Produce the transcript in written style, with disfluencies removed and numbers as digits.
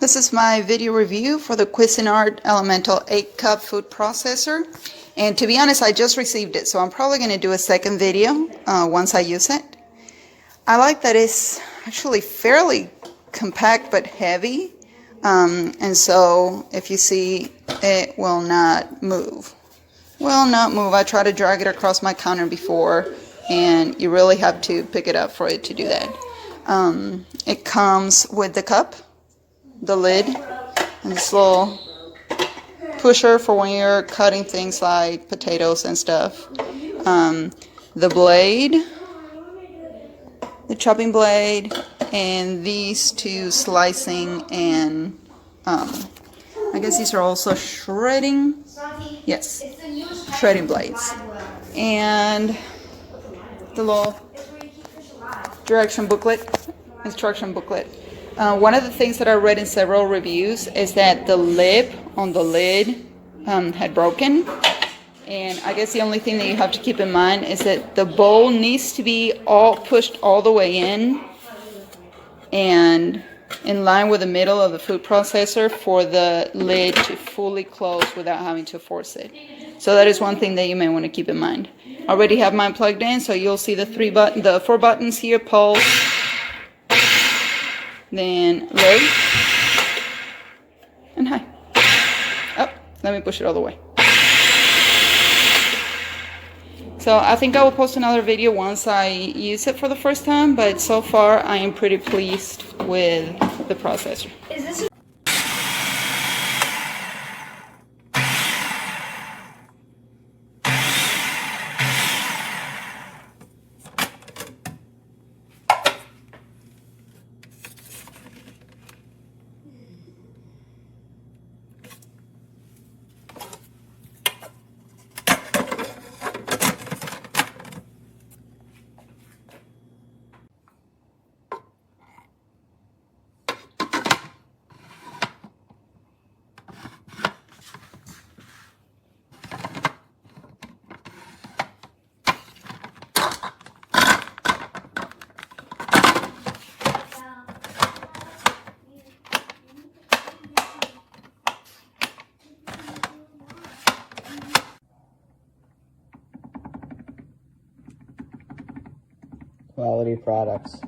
This is my video review for the Cuisinart Elemental 8-cup food processor. And to be honest, I just received it, so I'm probably going to do a second video once I use it. I like that it's actually fairly compact but heavy. And so if you see, it will not move. I tried to drag it across my counter before, and you really have to pick it up for it to do that. It comes with the cup, the lid, and this little pusher for when you're cutting things like potatoes and stuff. The blade, the chopping blade, and these two slicing and I guess these are also shredding. Yes, shredding blades. And the little instruction booklet. One of the things that I read in several reviews is that the lip on the lid had broken. And I guess the only thing that you have to keep in mind is that the bowl needs to be pushed all the way in and in line with the middle of the food processor for the lid to fully close without having to force it. So that is one thing that you may want to keep in mind. I already have mine plugged in, so you'll see the 4 buttons here: pulse, then low, and high. Oh, let me push it all the way. So I think I will post another video once I use it for the first time, but so far I am pretty pleased with the processor. Is this quality products.